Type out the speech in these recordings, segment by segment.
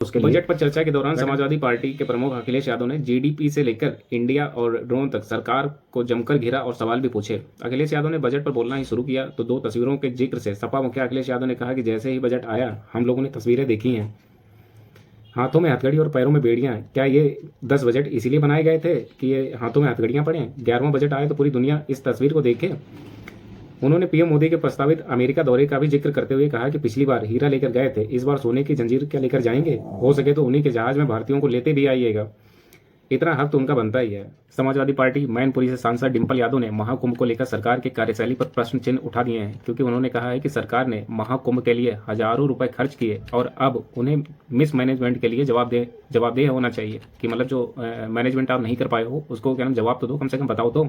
उसके लिए बजट पर चर्चा के दौरान समाजवादी पार्टी के प्रमुख अखिलेश यादव ने जीडीपी से लेकर इंडिया और ड्रोन तक सरकार को जमकर घेरा और सवाल भी पूछे। अखिलेश यादव ने बजट पर बोलना ही शुरू किया तो दो तस्वीरों के जिक्र से सपा मुखिया अखिलेश यादव ने कहा कि जैसे ही बजट आया हम लोगों ने तस्वीरें देखी हैं, हाथों में हथकड़ी और पैरों में बेड़ियां। क्या ये 10 बजट इसीलिए बनाए गए थे कि ये हाथों में हथकड़ियां पड़े? 11वां बजट आए तो पूरी दुनिया इस तस्वीर को देखे। उन्होंने पीएम मोदी के प्रस्तावित अमेरिका दौरे का भी जिक्र करते हुए कहा कि पिछली बार हीरा लेकर गए थे, इस बार सोने की जंजीर क्या लेकर जाएंगे? हो सके तो उन्हीं के जहाज में भारतीयों को लेते भी आइएगा। इतना हक तो उनका बनता ही है। समाजवादी पार्टी मैनपुरी से सांसद डिंपल यादव ने महाकुंभ को लेकर सरकार की कार्यशैली पर प्रश्न चिन्ह उठा दिए हैं, क्योंकि उन्होंने कहा है कि सरकार ने महाकुंभ के लिए हजारों रुपए खर्च किए और अब उन्हें मिसमैनेजमेंट के लिए जवाबदेह होना चाहिए कि मतलब जो मैनेजमेंट आप नहीं कर पाए हो उसको क्या नाम जवाब तो दो, कम से कम बताओ तो।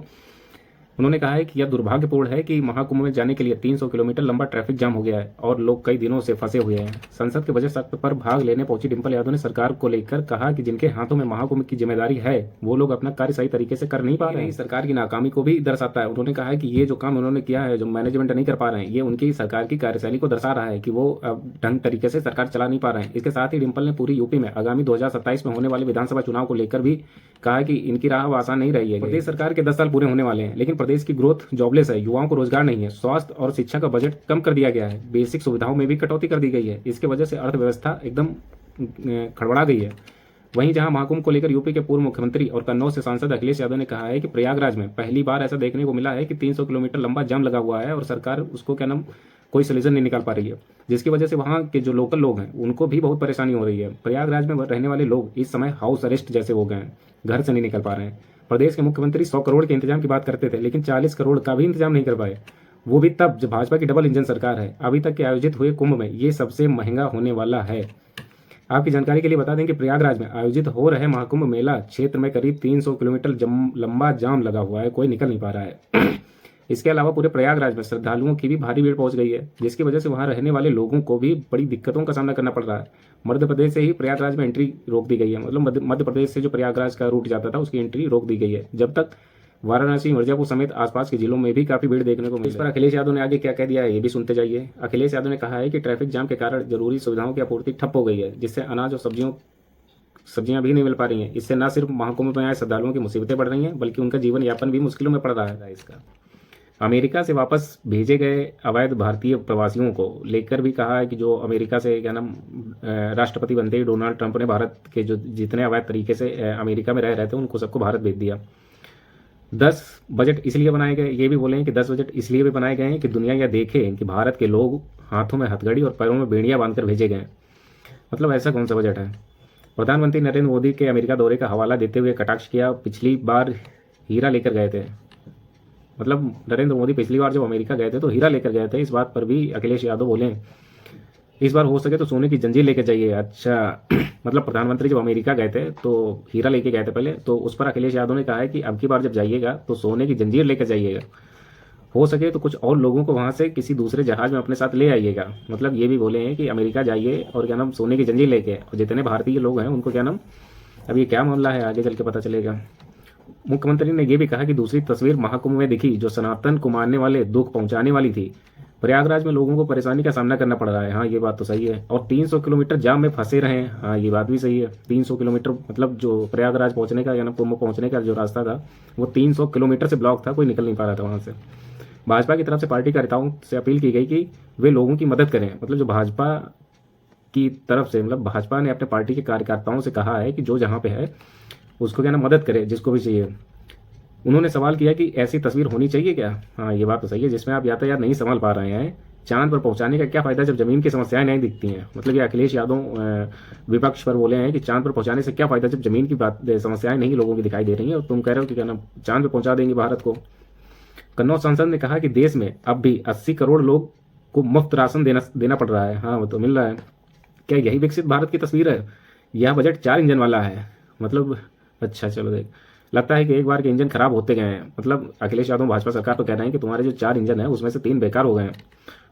उन्होंने कहा है कि यह दुर्भाग्यपूर्ण है कि महाकुंभ में जाने के लिए 300 किलोमीटर लंबा ट्रैफिक जाम हो गया है और लोग कई दिनों से फंसे हुए हैं। संसद के बजट सत्र पर भाग लेने पहुंची डिंपल यादव ने सरकार को लेकर कहा कि जिनके हाथों में महाकुंभ की जिम्मेदारी है वो लोग अपना कार्य सही तरीके से कर नहीं पा रहे हैं। सरकार की नाकामी को भी दर्शाता है। उन्होंने कहा है कि ये जो काम उन्होंने किया है, जो मैनेजमेंट नहीं कर पा रहे हैं, ये उनकी सरकार की कार्यशैली को दर्शा रहा है कि वो ढंग तरीके से सरकार चला नहीं पा रहे हैं। इसके साथ ही डिंपल ने पूरी यूपी में आगामी 2027 में होने वाले विधानसभा चुनाव को लेकर भी कहा कि इनकी राह अब आसान नहीं रही है। प्रदेश सरकार के 10 साल पूरे होने वाले हैं, लेकिन प्रदेश की ग्रोथ जॉबलेस है, युवाओं को रोजगार नहीं है, स्वास्थ्य और शिक्षा का बजट कम कर दिया गया है, बेसिक सुविधाओं में भी कटौती कर दी गई है। इसके वजह से अर्थव्यवस्था एकदम खड़बड़ा गई है। वहीं जहां महाकुंभ को लेकर यूपी के पूर्व मुख्यमंत्री और कन्नौज से सांसद अखिलेश यादव ने कहा है कि प्रयागराज में पहली बार ऐसा देखने को मिला है कि 300 किलोमीटर लंबा जाम लगा हुआ है और सरकार उसको क्या नाम कोई सोल्यूशन नहीं निकाल पा रही है, जिसकी वजह से वहाँ के जो लोकल लोग हैं उनको भी बहुत परेशानी हो रही है। प्रयागराज में रहने वाले लोग इस समय हाउस अरेस्ट जैसे हो गए हैं, घर से नहीं निकल पा रहे हैं। प्रदेश के मुख्यमंत्री 100 करोड़ के इंतजाम की बात करते थे, लेकिन 40 करोड़ का भी इंतजाम नहीं कर पाए, वो भी तब जब भाजपा की डबल इंजन सरकार है। अभी तक के आयोजित हुए कुंभ में ये सबसे महंगा होने वाला है। आपकी जानकारी के लिए बता दें कि प्रयागराज में आयोजित हो रहे महाकुंभ मेला क्षेत्र में करीब 300 किलोमीटर लंबा जाम लगा हुआ है, कोई निकल नहीं पा रहा है। इसके अलावा पूरे प्रयागराज में श्रद्धालुओं की भी भारी भीड़ पहुंच गई है, जिसकी वजह से वहां रहने वाले लोगों को भी बड़ी दिक्कतों का सामना करना पड़ रहा है। मध्य प्रदेश से ही प्रयागराज में एंट्री रोक दी गई है, मतलब मध्य प्रदेश से जो प्रयागराज का रूट जाता था उसकी एंट्री रोक दी गई है, जब तक वाराणसी, मिर्जापुर समेत आसपास के जिलों में भी काफी भीड़ देखने को मिली। इस पर अखिलेश यादव ने आगे क्या कह दिया है ये भी सुनते जाइए। अखिलेश यादव ने कहा है कि ट्रैफिक जाम के कारण जरूरी सुविधाओं की आपूर्ति ठप हो गई है, जिससे अनाज और सब्जियां भी नहीं मिल पा रही हैं। इससे न सिर्फ महाकुंभ में आए श्रद्धालुओं की मुसीबतें बढ़ रही हैं, बल्कि उनका जीवन यापन भी मुश्किलों में पड़ रहा है। इसका अमेरिका से वापस भेजे गए अवैध भारतीय प्रवासियों को लेकर भी कहा है कि जो अमेरिका से क्या नाम राष्ट्रपति बनते ही डोनाल्ड ट्रंप ने भारत के जो जितने अवैध तरीके से अमेरिका में रह रहे थे उनको सबको भारत भेज दिया। 10 बजट इसलिए बनाए गए, ये भी बोले हैं कि 10 बजट इसलिए भी बनाए गए हैं कि दुनिया यह देखे कि भारत के लोग हाथों में हथकड़ी और पैरों में बेड़ियां बांधकर भेजे गए। मतलब ऐसा कौन सा बजट है? प्रधानमंत्री नरेंद्र मोदी के अमेरिका दौरे का हवाला देते हुए कटाक्ष किया, पिछली बार हीरा लेकर गए थे। मतलब नरेंद्र मोदी पिछली बार जब अमेरिका गए थे तो हीरा लेकर गए थे, इस बात पर भी अखिलेश यादव बोले इस बार हो सके तो सोने की जंजीर लेकर जाइए। अच्छा मतलब प्रधानमंत्री जब अमेरिका गए थे तो हीरा लेके गए थे पहले, तो उस पर अखिलेश यादव ने कहा है कि अब की बार जब जाइएगा तो सोने की जंजीर लेकर जाइएगा, हो सके तो कुछ और लोगों को वहां से किसी दूसरे जहाज में अपने साथ ले आइएगा। मतलब ये भी बोले हैं कि अमेरिका जाइए और क्या नाम सोने की जंजीर लेके, और जितने भारतीय लोग हैं उनको क्या नाम, अब ये क्या मामला है आगे चल के पता चलेगा। मुख्यमंत्री ने यह भी कहा कि दूसरी तस्वीर महाकुंभ में दिखी जो सनातन को मारने वाले, दुख पहुंचाने वाली थी। प्रयागराज में लोगों को परेशानी का सामना करना पड़ रहा है, हाँ ये बात तो सही है। और 300 किलोमीटर जाम में फंसे रहे, हाँ ये बात भी सही है। 300 किलोमीटर मतलब जो प्रयागराज पहुंचने का या ना कुंभ पहुंचने का जो रास्ता था वो 300 किलोमीटर से ब्लॉक था, कोई निकल नहीं पा रहा था वहां से। भाजपा की तरफ से पार्टी कार्यकर्ताओं से अपील की गई कि वे लोगों की मदद करें। मतलब जो भाजपा की तरफ से, मतलब भाजपा ने अपने पार्टी के कार्यकर्ताओं से कहा है कि जो जहां पे है उसको क्या ना मदद करे, जिसको भी चाहिए। उन्होंने सवाल किया कि ऐसी तस्वीर होनी चाहिए क्या? हाँ ये बात तो सही है, जिसमें आप यातायात नहीं संभाल पा रहे हैं, चांद पर पहुंचाने का क्या फायदा जब जमीन की समस्याएं नहीं दिखती हैं। मतलब ये अखिलेश यादव विपक्ष पर बोले हैं कि चांद पर पहुंचाने से क्या फायदा जब जमीन की समस्याएं नहीं लोगों की दिखाई दे रही हैं, और तुम कह रहे हो कि क्या ना चांद पर पहुंचा देंगे भारत को। कन्नौज सांसद ने कहा कि देश में अब भी 80 करोड़ लोग को मुफ्त राशन देना पड़ रहा है, हाँ वो तो मिल रहा है। क्या यही विकसित भारत की तस्वीर है? यह बजट 4 इंजन वाला है। मतलब अच्छा चलो देख, लगता है कि एक बार के इंजन खराब होते गए हैं। मतलब अखिलेश यादव भाजपा सरकार तो कह रहे हैं कि तुम्हारे जो 4 इंजन है उसमें से 3 बेकार हो गए हैं।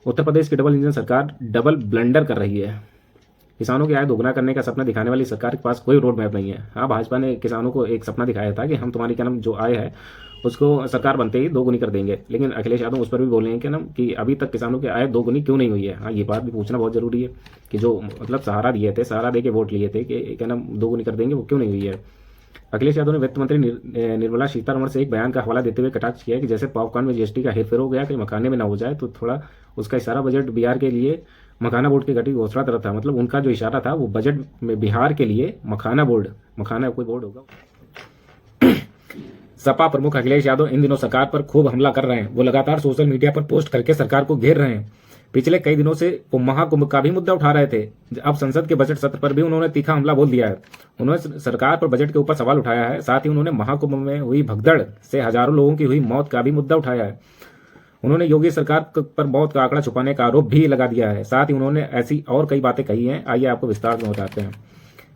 उत्तर प्रदेश की डबल इंजन सरकार डबल ब्लंडर कर रही है। किसानों की आय दोगुना करने का सपना दिखाने वाली सरकार के पास कोई रोड मैप नहीं है। हाँ, भाजपा ने किसानों को एक सपना दिखाया था कि हम तुम्हारी क्या नाम जो आय है उसको सरकार बनते ही दोगुनी कर देंगे, लेकिन अखिलेश यादव उस पर भी बोले हैं कि अभी तक किसानों की आय दोगुनी क्यों नहीं हुई है। हाँ, ये बात भी पूछना बहुत जरूरी है कि जो मतलब सहारा दिए थे, सहारा दे के वोट लिए थे कि क्या नाम दोगुनी कर देंगे, वो क्यों नहीं हुई है। अखिलेश यादव ने वित्त मंत्री निर्मला सीतारमण से एक बयान का हवाला देते हुए कटाक्ष किया कि जैसे पॉपकॉर्न में जीएसटी का हेरफेर हो गया कि मखाने में ना हो जाए, तो थोड़ा उसका इशारा बजट बिहार के लिए मखाना बोर्ड की गठन घोषणा तरफ था। मतलब उनका जो इशारा था वो बजट में बिहार के लिए मखाना कोई बोर्ड होगा। सपा प्रमुख अखिलेश यादव इन दिनों सरकार पर खूब हमला कर रहे हैं। वो लगातार सोशल मीडिया पर पोस्ट करके सरकार को घेर रहे हैं। पिछले कई दिनों से वो महाकुंभ का भी मुद्दा उठा रहे थे। अब संसद के बजट सत्र पर भी उन्होंने तीखा हमला बोल दिया है। उन्होंने सरकार पर बजट के ऊपर सवाल उठाया है। साथ ही उन्होंने महाकुंभ में हुई भगदड़ से हजारों लोगों की हुई मौत का भी मुद्दा उठाया है। उन्होंने योगी सरकार पर मौत का आंकड़ा छुपाने का आरोप भी लगा दिया है। साथ ही उन्होंने ऐसी और कई बातें कही हैं। आइए आपको विस्तार में बताते हैं।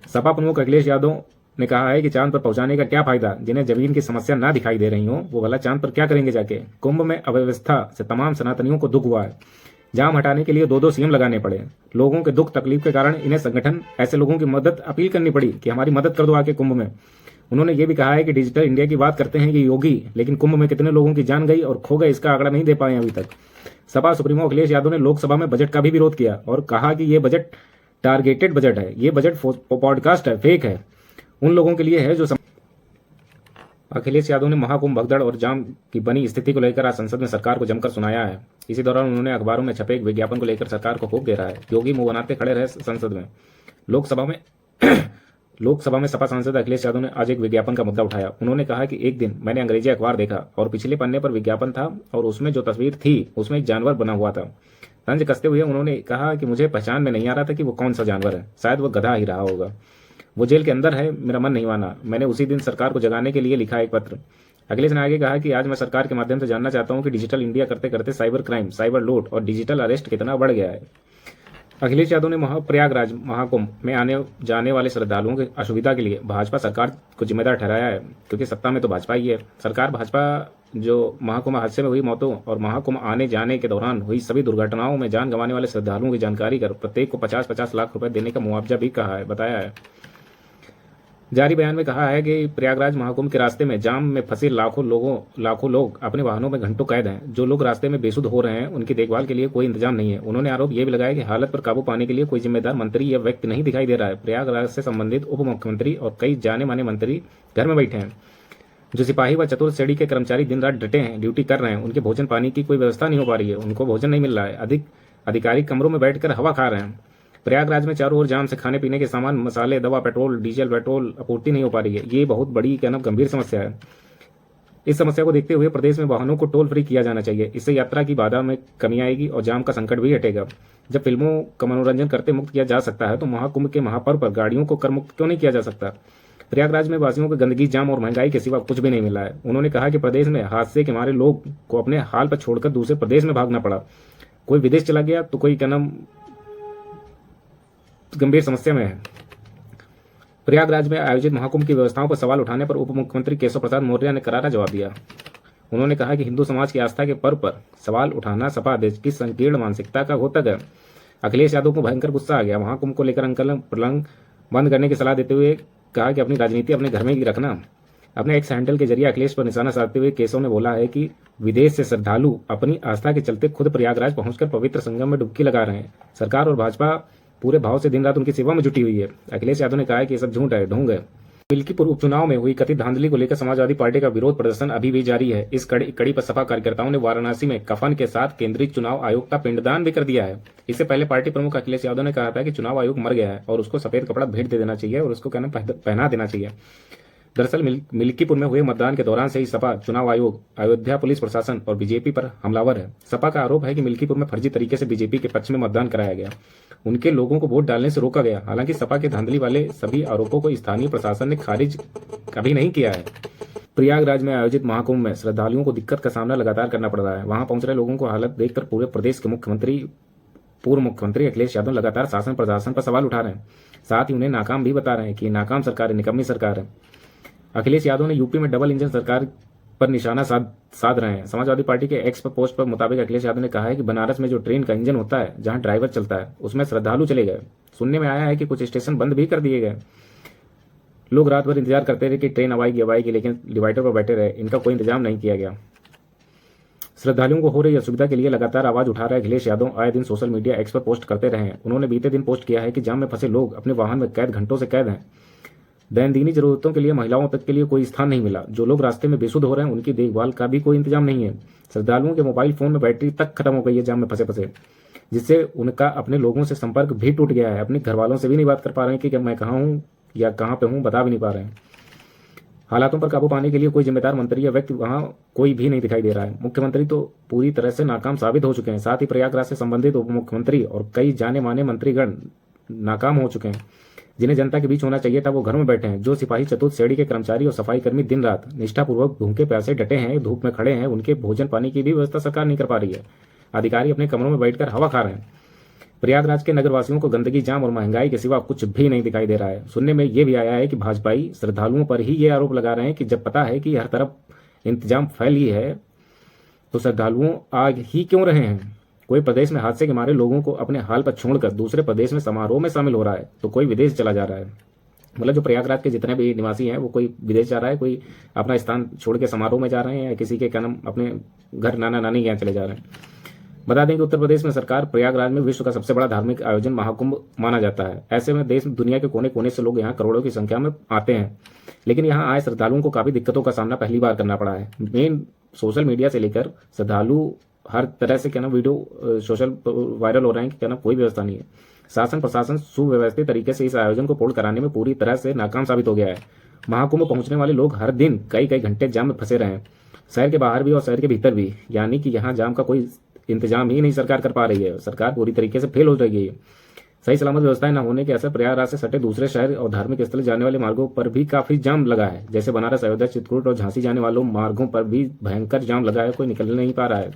सपा प्रमुख अखिलेश यादव ने कहा है कि चांद पर पहुंचाने का क्या फायदा, जिन्हें जमीन की समस्या ना दिखाई दे रही हो वो भला चांद पर क्या करेंगे जाके। कुंभ में अव्यवस्था से तमाम सनातनियों को दुख हुआ है। जाम हटाने के लिए दो सीएम लगाने पड़े। लोगों के दुख तकलीफ के कारण इन्हें संगठन ऐसे लोगों की मदद अपील करनी पड़ी कि हमारी मदद कर दो आके कुंभ में। उन्होंने ये भी कहा है कि डिजिटल इंडिया की बात करते हैं कि योगी, लेकिन कुंभ में कितने लोगों की जान गई और खो गए इसका आंकड़ा नहीं दे पाए अभी तक। सपा सुप्रीमो अखिलेश यादव ने लोकसभा में बजट का भी विरोध किया और कहा कि ये बजट टारगेटेड बजट है, ये बजट पॉडकास्ट है, फेक है, उन लोगों के लिए है जो अखिलेश यादव ने महाकुंभ भगदड़ और जाम की बनी स्थिति को लेकर आज संसद में सरकार को जमकर सुनाया है। इसी दौरान उन्होंने अखबारों में छपे एक विज्ञापन को लेकर सरकार को खूब घेरा है। योगी मुंह बनाते खड़े रहे संसद में। लोकसभा में सपा सांसद अखिलेश यादव ने आज एक विज्ञापन का मुद्दा उठाया। उन्होंने कहा कि एक दिन मैंने अंग्रेजी अखबार देखा और पिछले पन्ने पर विज्ञापन था और उसमें जो तस्वीर थी उसमें एक जानवर बना हुआ था। तंज कसते हुए उन्होंने कहा कि मुझे पहचान में नहीं आ रहा था कि वो कौन सा जानवर है, शायद वो गधा ही रहा होगा। वो जेल के अंदर है, मेरा मन नहीं माना। मैंने उसी दिन सरकार को जगाने के लिए लिखा एक पत्र। अखिलेश ने आगे कहा कि आज मैं सरकार के माध्यम से जानना चाहता हूं कि डिजिटल इंडिया करते करते साइबर क्राइम, साइबर लूट और डिजिटल अरेस्ट कितना बढ़ गया है। अखिलेश यादव ने प्रयागराज महाकुंभ में आने जाने वाले श्रद्धालुओं की असुविधा के लिए भाजपा सरकार को जिम्मेदार ठहराया है, क्योंकि सत्ता में तो भाजपा ही है। सरकार भाजपा जो महाकुंभ हादसे में हुई मौतों और महाकुंभ आने जाने के दौरान हुई सभी दुर्घटनाओं में जान गंवाने वाले श्रद्धालुओं की जानकारी कर प्रत्येक को 50-50 लाख रुपए देने का मुआवजा भी बताया है। जारी बयान में कहा है कि प्रयागराज महाकुंभ के रास्ते में जाम में फंसे लाखों लोग अपने वाहनों में घंटों कैद हैं। जो लोग रास्ते में बेसुध हो रहे हैं उनकी देखभाल के लिए कोई इंतजाम नहीं है। उन्होंने आरोप यह भी लगाया कि हालत पर काबू पाने के लिए कोई जिम्मेदार मंत्री या व्यक्ति नहीं दिखाई दे रहा है। प्रयागराज से संबंधित उप मुख्यमंत्री और कई जाने माने मंत्री घर में बैठे हैं। जो सिपाही व चतुर्थ श्रेणी के कर्मचारी दिन रात डटे हैं, ड्यूटी कर रहे हैं, उनके भोजन पानी की कोई व्यवस्था नहीं हो पा रही है, उनको भोजन नहीं मिल रहा है। अधिकारी कमरों में बैठकर हवा खा रहे हैं। प्रयागराज में चारों ओर जाम से खाने पीने के सामान, मसाले, दवा, पेट्रोल, पेट्रोल आपूर्ति नहीं हो पा रही है। ये बहुत बड़ी गंभीर समस्या है। इस समस्या को देखते हुए प्रदेश में वाहनों को टोल फ्री किया जाना चाहिए। इससे यात्रा की बाधा में कमी आएगी और जाम का संकट भी हटेगा। जब फिल्मों का मनोरंजन करते मुक्त किया जा सकता है तो महाकुंभ के महापर्व पर गाड़ियों को कर मुक्त क्यों नहीं किया जा सकता। प्रयागराज में वासियों को गंदगी, जाम और महंगाई के सिवा कुछ भी नहीं मिला है। उन्होंने कहा कि प्रदेश में हादसे के मारे लोग को अपने हाल पर छोड़कर दूसरे प्रदेश में भागना पड़ा। कोई विदेश चला गया तो कोई गंभीर समस्या में है। प्रयागराज में आयोजित महाकुंभ की व्यवस्थाओं पर सवाल उठाने पर उप मुख्यमंत्री केशव प्रसाद मौर्य ने करारा जवाब दिया। उन्होंने कहा कि हिंदू समाज की आस्था के पर्व पर सवाल उठाना सपा अध्यक्ष की संकीर्ण मानसिकता का घोतक है। अखिलेश यादव को भयंकर गुस्सा आ गया। महाकुंभ को लेकर अंकलन प्रलंग बंद करने की सलाह देते हुए कहा कि अपनी राजनीति अपने घर में ही रखना। अपने एक्स हैंडल के जरिए अखिलेश पर निशाना साधते हुए केशव ने बोला है कि विदेश से श्रद्धालु अपनी आस्था के चलते खुद प्रयागराज पहुंचकर पवित्र संगम में डुबकी लगा रहे हैं। सरकार और भाजपा पूरे भाव से दिन रात उनकी सेवा में जुटी हुई है। अखिलेश यादव ने कहा है कि ये सब झूठ है, ढोंग है। मिल्कीपुर उपचुनाव में हुई कथित धांधली को लेकर समाजवादी पार्टी का विरोध प्रदर्शन अभी भी जारी है। इस कड़ी पर सपा कार्यकर्ताओं ने वाराणसी में कफन के साथ केंद्रीय चुनाव आयोग का पिंडदान भी कर दिया है। इससे पहले पार्टी प्रमुख अखिलेश यादव ने कहा था कि चुनाव आयोग मर गया है और उसको सफेद कपड़ा भेंट दे देना चाहिए और उसको पहना देना चाहिए। दरअसल मिल्कीपुर में हुए मतदान के दौरान से ही सपा, चुनाव आयोग, अयोध्या पुलिस प्रशासन और बीजेपी पर हमलावर है। सपा का आरोप है कि मिल्कीपुर में फर्जी तरीके से बीजेपी के पक्ष में मतदान कराया गया, उनके लोगों को वोट डालने से रोका गया। हालांकि सपा के धांधली वाले सभी आरोपों को स्थानीय प्रशासन ने खारिज कभी नहीं किया है। प्रयागराज में आयोजित महाकुंभ में श्रद्धालुओं को दिक्कत का सामना लगातार करना पड़ रहा है। वहां पहुंच रहे लोगों को हालत देखकर पूरे प्रदेश के पूर्व मुख्यमंत्री अखिलेश यादव लगातार शासन प्रशासन पर सवाल उठा रहे हैं। साथ ही उन्हें नाकाम भी बता रहे हैं कि नाकाम सरकार है, निकम्मी सरकार है। अखिलेश यादव ने यूपी में डबल इंजन सरकार पर निशाना साध रहे हैं। समाजवादी पार्टी के एक्स पर पोस्ट पर मुताबिक अखिलेश यादव ने कहा है कि बनारस में जो ट्रेन का इंजन होता है, जहां ड्राइवर चलता है, उसमें श्रद्धालु चले गए। सुनने में आया है कि कुछ स्टेशन बंद भी कर दिए गए। लोग रात भर इंतजार करते रहे कि ट्रेन अब आएगी, लेकिन डिवाइडर पर बैठे रहे। इनका कोई इंतजाम नहीं किया गया। श्रद्धालुओं को हो रही असुविधा के लिए लगातार आवाज उठा रहे अखिलेश यादव आए दिन सोशल मीडिया एक्स पर पोस्ट करते रहे हैं। उन्होंने बीते दिन पोस्ट किया है कि जाम में फंसे लोग अपने वाहन में कैद, घंटों से कैद हैं। दैनंदिनी जरूरतों के लिए महिलाओं तक के लिए कोई स्थान नहीं मिला। जो लोग रास्ते में बेसुध हो रहे हैं उनकी देखभाल का भी कोई इंतजाम नहीं है। श्रद्धालुओं के मोबाइल फोन में बैटरी तक खत्म हो गई है जाम में फंसे फंसे, जिससे उनका अपने लोगों से संपर्क भी टूट गया है। अपने घर वालों से भी नहीं बात कर पा रहे हैं कि मैं कहाँ हूँ या कहाँ पे हूँ, बता भी नहीं पा रहे हैं। हालातों पर काबू पाने के लिए कोई जिम्मेदार मंत्री या व्यक्ति वहां कोई भी नहीं दिखाई दे रहा है। मुख्यमंत्री तो पूरी तरह से नाकाम साबित हो चुके हैं। साथ ही प्रयागराज से संबंधित उप मुख्यमंत्री और कई जाने माने मंत्रीगण नाकाम हो चुके हैं। जिन्हें जनता के बीच होना चाहिए था वो घर में बैठे हैं। जो सिपाही, चतुर्थ श्रेणी के कर्मचारी और सफाई कर्मी दिन रात निष्ठापूर्वक भूखे प्यासे डटे हैं, धूप में खड़े हैं, उनके भोजन पानी की भी व्यवस्था सरकार नहीं कर पा रही है। अधिकारी अपने कमरों में बैठकर हवा खा रहे हैं। प्रयागराज के नगरवासियों को गंदगी, जाम और महंगाई के सिवा कुछ भी नहीं दिखाई दे रहा है। सुनने में यह भी आया है कि भाजपाई श्रद्धालुओं पर ही ये आरोप लगा रहे हैं कि जब पता है कि हर तरफ इंतजाम फैल ही है तो श्रद्धालुओं आग ही क्यों रहे हैं। कोई प्रदेश में हादसे के मारे लोगों को अपने हाल पर छोड़कर दूसरे प्रदेश में समारोह में शामिल हो रहा है तो कोई विदेश चला जा रहा है। मतलब जो प्रयागराज के जितने भी निवासी हैं वो कोई विदेश जा रहा है, कोई अपना स्थान छोड़ के समारोह में जा रहे हैं या किसी के क्या नाम अपने घर नाना नानी के यहाँ चले जा रहे हैं। बता दें कि उत्तर प्रदेश में सरकार प्रयागराज में विश्व का सबसे बड़ा धार्मिक आयोजन महाकुंभ माना जाता है। ऐसे में देश दुनिया के कोने कोने से लोग यहाँ करोड़ों की संख्या में आते हैं, लेकिन यहाँ आए श्रद्धालुओं को काफी दिक्कतों का सामना पहली बार करना पड़ा है। मेन सोशल मीडिया से लेकर श्रद्धालु हर तरह से क्या ना वीडियो सोशल वायरल हो रहे हैं कि क्या ना कोई व्यवस्था नहीं है। शासन प्रशासन सुव्यवस्थित तरीके से इस आयोजन को पूर्ण कराने में पूरी तरह से नाकाम साबित हो गया है। महाकुंभ पहुंचने वाले लोग हर दिन कई कई घंटे जाम में फंसे रहे हैं, शहर के बाहर भी और शहर के भीतर भी। यानी कि यहाँ जाम का कोई इंतजाम ही नहीं सरकार कर पा रही है। सरकार पूरी तरीके से फेल हो रही है। सही सलामत व्यवस्थाएं न होने के असर प्रयागराज से सटे दूसरे शहर और धार्मिक स्थल जाने वाले मार्गों पर भी काफी जाम लगा है। जैसे बनारस, अयोध्या, चित्रकूट और झांसी जाने वालों मार्गों पर भी भयंकर जाम लगा है, कोई निकल नहीं पा रहा है।